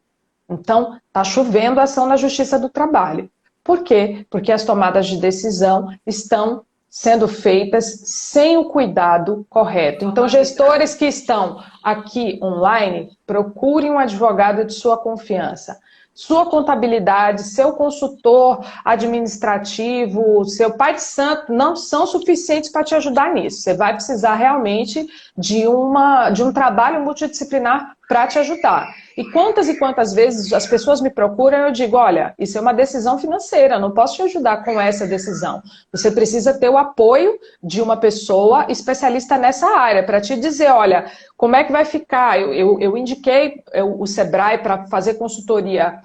B: Então, está chovendo ação na Justiça do Trabalho. Por quê? Porque as tomadas de decisão estão sendo feitas sem o cuidado correto. Então, gestores que estão aqui online, procurem um advogado de sua confiança. Sua contabilidade, seu consultor administrativo, seu pai de santo não são suficientes para te ajudar nisso. Você vai precisar realmente de um trabalho multidisciplinar para te ajudar. E quantas vezes as pessoas me procuram e eu digo, olha, isso é uma decisão financeira, eu não posso te ajudar com essa decisão. Você precisa ter o apoio de uma pessoa especialista nessa área para te dizer, olha, como é que vai ficar? Eu indiquei o Sebrae para fazer consultoria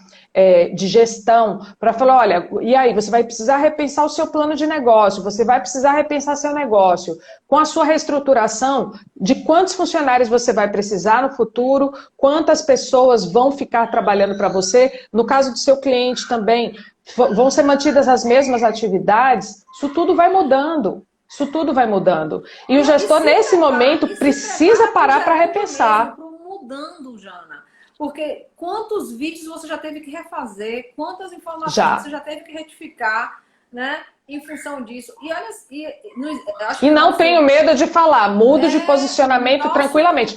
B: de gestão, para falar, olha, e aí, você vai precisar repensar o seu plano de negócio, você vai precisar repensar seu negócio. Com a sua reestruturação, de quantos funcionários você vai precisar no futuro, quantas pessoas vão ficar trabalhando para você, no caso do seu cliente também, vão ser mantidas as mesmas atividades, isso tudo vai mudando. Isso tudo vai mudando. E o gestor, nesse momento, precisa parar para repensar.
A: Mudando, Jana. Porque quantos vídeos você já teve que refazer, quantas informações
B: Já.
A: você já teve que retificar, né? Em função disso. E olha, acho
B: E
A: que
B: não tenho medo de falar, mudo de posicionamento tranquilamente.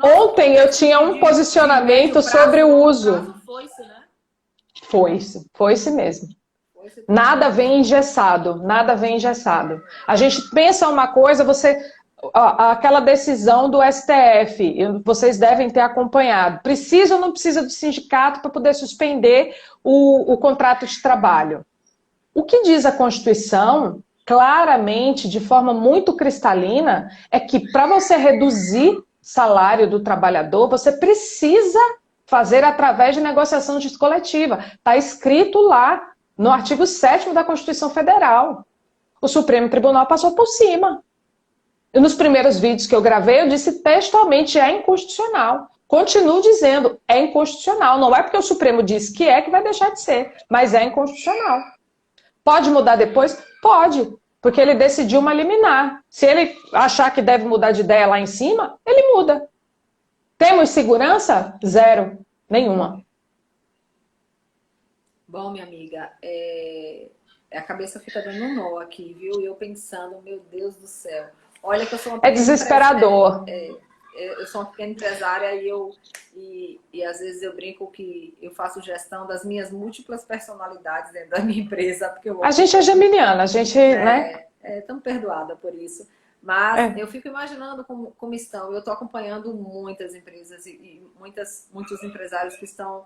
B: Ontem eu tinha um posicionamento sobre o uso.
A: Foi-se, né?
B: Foi-se mesmo. Nada vem engessado, nada vem engessado. A gente pensa uma coisa, aquela decisão do STF, vocês devem ter acompanhado. Precisa ou não precisa do sindicato para poder suspender o contrato de trabalho? O que diz a Constituição, claramente, de forma muito cristalina, é que para você reduzir salário do trabalhador, você precisa fazer através de negociação coletiva. Está escrito lá no artigo 7º da Constituição Federal. O Supremo Tribunal passou por cima. E nos primeiros vídeos que eu gravei, eu disse textualmente, é inconstitucional. Continuo dizendo, é inconstitucional. Não é porque o Supremo disse que vai deixar de ser, mas é inconstitucional. Pode mudar depois? Pode, porque ele decidiu uma liminar. Se ele achar que deve mudar de ideia lá em cima, ele muda. Temos segurança? Zero. Nenhuma.
A: Bom, minha amiga, a cabeça fica dando um nó aqui, viu? E eu pensando, meu Deus do céu. Olha que eu sou uma
B: pequena desesperador.
A: Eu sou uma pequena empresária e às vezes eu brinco que eu faço gestão das minhas múltiplas personalidades dentro da minha empresa. Porque
B: a gente é geminiana, a gente, né?
A: Tão perdoada por isso. Mas eu fico imaginando como estão. Eu estou acompanhando muitas empresas e muitos empresários que estão...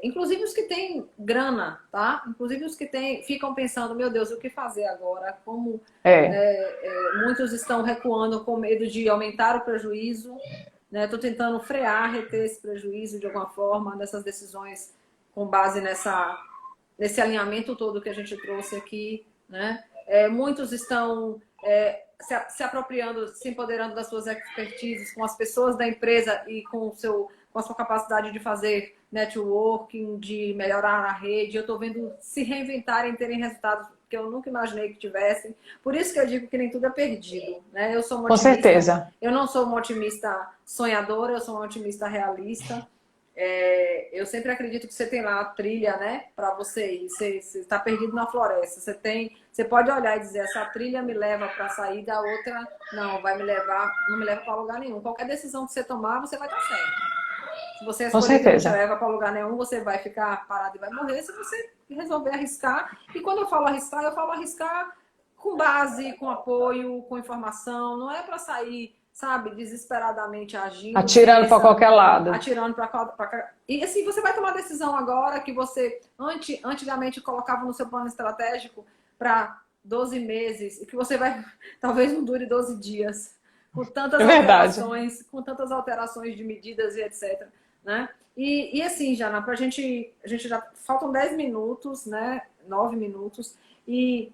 A: inclusive os que têm grana, tá? Inclusive os que ficam pensando, meu Deus, o que fazer agora? Como muitos estão recuando com medo de aumentar o prejuízo, né? Estou tentando frear, reter esse prejuízo de alguma forma, nessas decisões com base nesse alinhamento todo que a gente trouxe aqui, né? Muitos estão se apropriando, se empoderando das suas expertises com as pessoas da empresa e com a sua capacidade de fazer networking, de melhorar a rede. Eu estou vendo se reinventarem, terem resultados que eu nunca imaginei que tivessem. Por isso que eu digo que nem tudo é perdido, né? Eu sou uma otimista,
B: com certeza.
A: Eu não sou uma otimista sonhadora, eu sou uma otimista realista. Eu sempre acredito que você tem lá a trilha, né, para você ir. Você está perdido na floresta. Você pode olhar e dizer, essa trilha me leva para a saída, a outra não me leva para lugar nenhum. Qualquer decisão que você tomar, você vai estar certo. Se você escolher que não te leva para lugar nenhum, você vai ficar parado e vai morrer. Se você resolver arriscar, e quando eu falo arriscar com base, com apoio, com informação. Não é para sair, sabe, desesperadamente agindo.
B: Atirando para qualquer lado.
A: Atirando para... E assim, você vai tomar decisão agora que você antigamente colocava no seu plano estratégico para 12 meses e que você talvez não dure 12 dias. Com tantas alterações de medidas e etc. Né? E assim, Jana, a gente já faltam 10 minutos, né? 9 minutos. E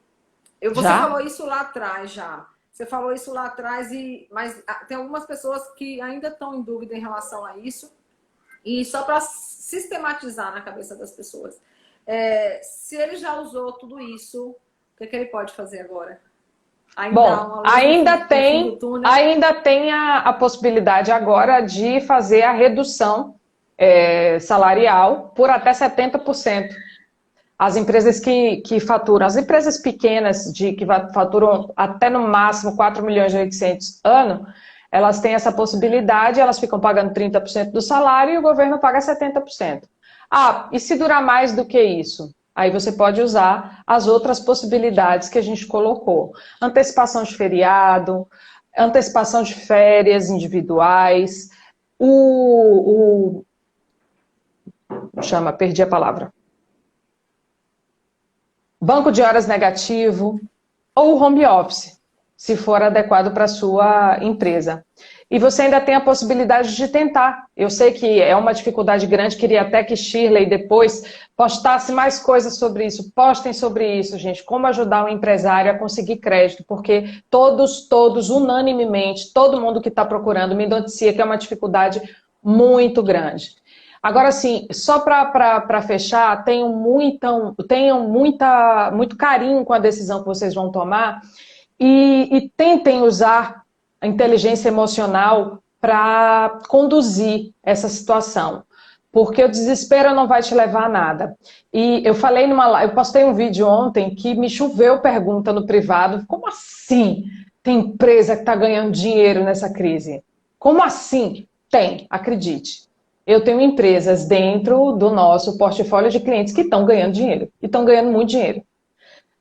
A: você falou isso lá atrás já. Você falou isso lá atrás, mas tem algumas pessoas que ainda estão em dúvida em relação a isso. E só para sistematizar na cabeça das pessoas. Se ele já usou tudo isso, o que ele pode fazer agora? Ainda
B: tem a possibilidade agora de fazer a redução salarial por até 70%. As empresas que faturam, as empresas pequenas que faturam até no máximo 4 milhões e 800 ano, elas têm essa possibilidade, elas ficam pagando 30% do salário e o governo paga 70%. E se durar mais do que isso? Aí você pode usar as outras possibilidades que a gente colocou. Antecipação de feriado, antecipação de férias individuais, perdi a palavra. Banco de horas negativo ou home office, se for adequado para a sua empresa. E você ainda tem a possibilidade de tentar. Eu sei que é uma dificuldade grande, queria até que Shirley depois postasse mais coisas sobre isso. Postem sobre isso, gente. Como ajudar um empresário a conseguir crédito, porque todos, unanimemente, todo mundo que está procurando me noticia que é uma dificuldade muito grande. Agora, sim, só para fechar, tenham muito carinho com a decisão que vocês vão tomar e tentem usar a inteligência emocional para conduzir essa situação. Porque o desespero não vai te levar a nada. E eu falei eu postei um vídeo ontem que me choveu pergunta no privado, como assim tem empresa que está ganhando dinheiro nessa crise? Como assim? Tem, acredite. Eu tenho empresas dentro do nosso portfólio de clientes que estão ganhando dinheiro, e estão ganhando muito dinheiro.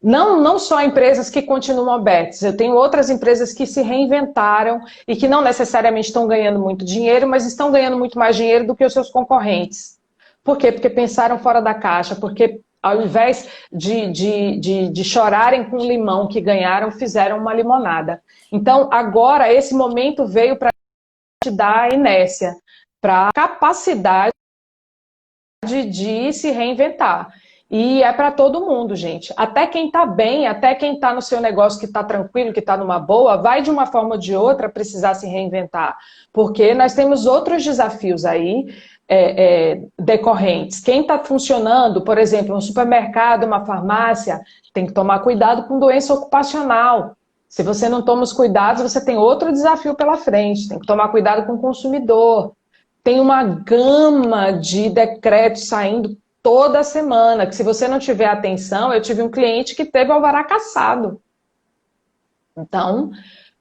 B: Não só empresas que continuam abertas, eu tenho outras empresas que se reinventaram e que não necessariamente estão ganhando muito dinheiro, mas estão ganhando muito mais dinheiro do que os seus concorrentes. Por quê? Porque pensaram fora da caixa, porque ao invés de chorarem com o limão que ganharam, fizeram uma limonada. Então, agora, esse momento veio para te dar inércia, para a capacidade de se reinventar. E é para todo mundo, gente. Até quem está bem, até quem está no seu negócio que está tranquilo, que está numa boa, vai de uma forma ou de outra precisar se reinventar. Porque nós temos outros desafios aí decorrentes. Quem está funcionando, por exemplo, um supermercado, uma farmácia, tem que tomar cuidado com doença ocupacional. Se você não toma os cuidados, você tem outro desafio pela frente. Tem que tomar cuidado com o consumidor. Tem uma gama de decretos saindo toda semana, que se você não tiver atenção, eu tive um cliente que teve o alvará cassado. Então,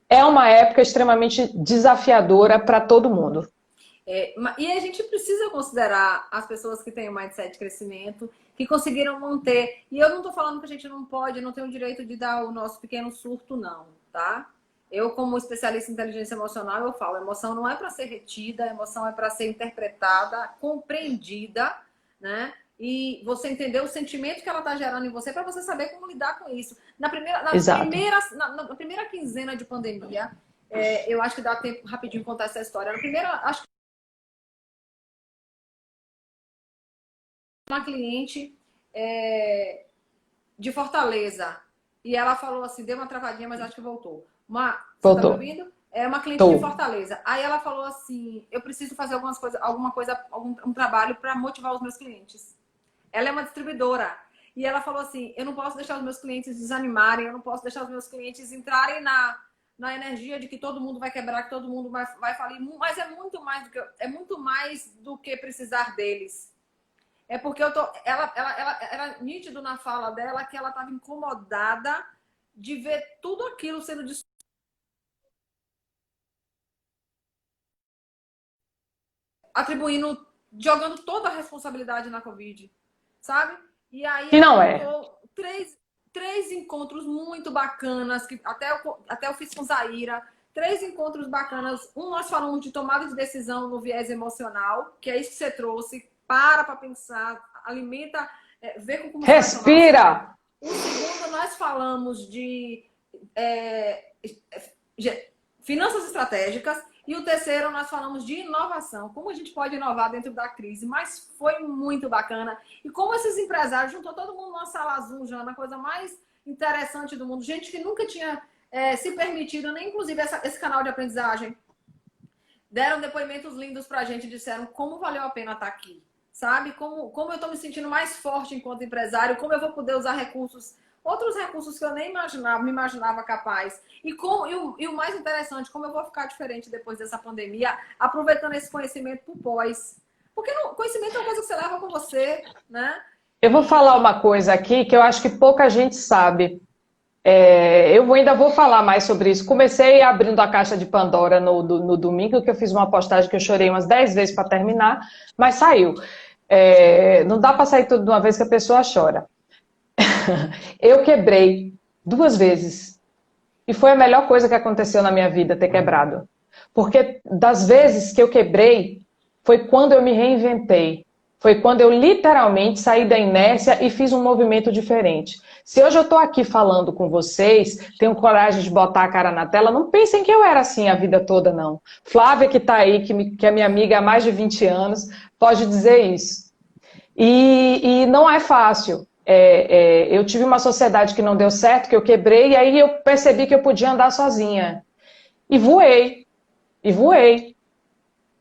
B: é uma época extremamente desafiadora para todo mundo.
A: E a gente precisa considerar as pessoas que têm um mindset de crescimento, que conseguiram manter. E eu não estou falando que a gente não pode, não tem o direito de dar o nosso pequeno surto, não, tá? Eu, como especialista em inteligência emocional, eu falo, a emoção não é para ser retida, a emoção é para ser interpretada, compreendida, né? E você entender o sentimento que ela está gerando em você para você saber como lidar com isso. Na primeira quinzena de pandemia, eu acho que dá tempo rapidinho contar essa história. Na primeira, acho que uma cliente de Fortaleza, e ela falou assim, deu uma travadinha, mas acho que voltou. Você tá me ouvindo? É uma cliente de Fortaleza. Aí ela falou assim, eu preciso fazer um trabalho para motivar os meus clientes. Ela é uma distribuidora. E ela falou assim, eu não posso deixar os meus clientes desanimarem, eu não posso deixar os meus clientes entrarem na energia de que todo mundo vai quebrar, que todo mundo vai falir. Mas é muito mais do que precisar deles. É porque era nítido na fala dela que ela estava incomodada de ver tudo aquilo sendo jogando toda a responsabilidade na Covid. Sabe? E aí
B: e não é.
A: Três encontros muito bacanas, que até eu fiz com Zaira. 3 encontros bacanas. Nós falamos de tomada de decisão no viés emocional, que é isso que você trouxe. Para pensar, alimenta, vê como
B: respira!
A: O segundo, nós falamos de finanças estratégicas. E o terceiro, nós falamos de inovação. Como a gente pode inovar dentro da crise. Mas foi muito bacana. E como esses empresários juntou todo mundo numa sala azul, já na coisa mais interessante do mundo. Gente que nunca tinha se permitido, nem inclusive esse canal de aprendizagem. Deram depoimentos lindos pra gente. Disseram como valeu a pena estar aqui. Sabe? Como eu estou me sentindo mais forte enquanto empresário. Como eu vou poder usar outros recursos que eu nem me imaginava capaz. E o mais interessante, como eu vou ficar diferente depois dessa pandemia, aproveitando esse conhecimento pro pós. Porque conhecimento é uma coisa que você leva com você, né?
B: Eu vou falar uma coisa aqui que eu acho que pouca gente sabe. Eu ainda vou falar mais sobre isso. Comecei abrindo a caixa de Pandora no domingo, que eu fiz uma postagem que eu chorei umas 10 vezes para terminar, mas saiu. Não dá para sair tudo de uma vez que a pessoa chora. Eu quebrei 2 vezes. E foi a melhor coisa que aconteceu na minha vida, ter quebrado. Porque das vezes que eu quebrei, foi quando eu me reinventei. Foi quando eu literalmente saí da inércia e fiz um movimento diferente. Se hoje eu estou aqui falando com vocês, tenho coragem de botar a cara na tela, não pensem que eu era assim a vida toda, não. Flávia, que está aí, que é minha amiga há mais de 20 anos, pode dizer isso. E não é fácil. Eu tive uma sociedade que não deu certo, que eu quebrei, e aí eu percebi que eu podia andar sozinha. E voei.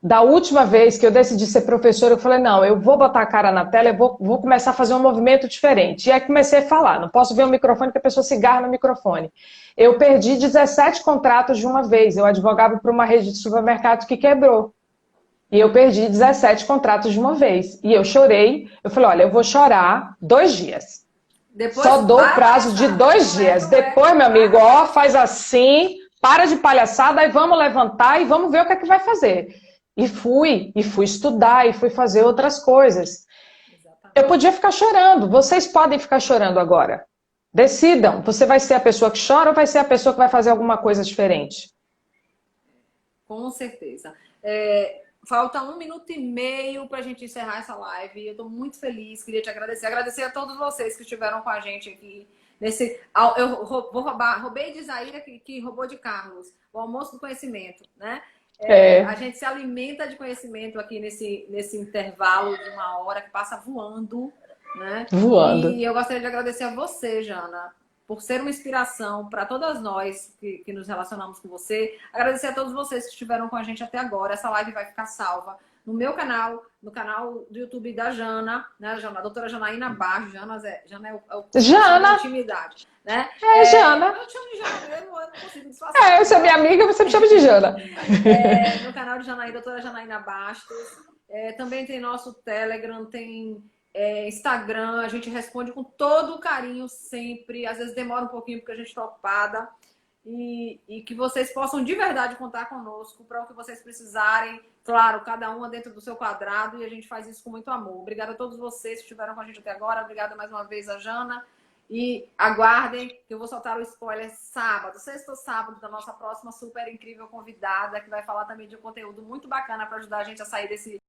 B: Da última vez que eu decidi ser professora, eu falei, não, eu vou botar a cara na tela, eu vou começar a fazer um movimento diferente. E aí comecei a falar, não posso ver o microfone que a pessoa se agarra no microfone. Eu perdi 17 contratos de uma vez, eu advogava para uma rede de supermercados que quebrou. E eu perdi 17 contratos de uma vez. E eu chorei, eu falei, olha, eu vou chorar 2 dias.
A: Depois,
B: Só dou prazo de 2 dias. Depois, meu amigo, ó, faz assim, para de palhaçada, aí vamos levantar e vamos ver o que é que vai fazer. E fui estudar, e fui fazer outras coisas. Eu podia ficar chorando, vocês podem ficar chorando agora. Decidam, você vai ser a pessoa que chora ou vai ser a pessoa que vai fazer alguma coisa diferente?
A: Com certeza. Falta 1 minuto e meio para a gente encerrar essa live. Eu estou muito feliz, queria te agradecer. Agradecer a todos vocês que estiveram com a gente aqui. Eu roubei de Zaira, que roubou de Carlos. O almoço do conhecimento, né? A gente se alimenta de conhecimento aqui nesse intervalo de 1 hora que passa voando, né?
B: Voando.
A: E eu gostaria de agradecer a você, Jana, por ser uma inspiração para todas nós que nos relacionamos com você. Agradecer a todos vocês que estiveram com a gente até agora. Essa live vai ficar salva no meu canal, no canal do YouTube da Jana, né, a doutora Janaína Barros. Jana é o
B: Jana.
A: da intimidade, né?
B: Jana.
A: Eu te chamo de Jana, eu não consigo disfarçar.
B: Eu sou minha amiga, você me chama de Jana.
A: No canal de Janaína, doutora Janaína Bastos. Também tem nosso Telegram, tem Instagram, a gente responde com todo o carinho sempre, às vezes demora um pouquinho porque a gente está ocupada, e que vocês possam de verdade contar conosco para o que vocês precisarem, claro, cada uma dentro do seu quadrado, e a gente faz isso com muito amor. Obrigada a todos vocês que estiveram com a gente até agora, obrigada mais uma vez a Jana, e aguardem que eu vou soltar o spoiler sábado, sexta ou sábado, da nossa próxima super incrível convidada, que vai falar também de um conteúdo muito bacana para ajudar a gente a sair desse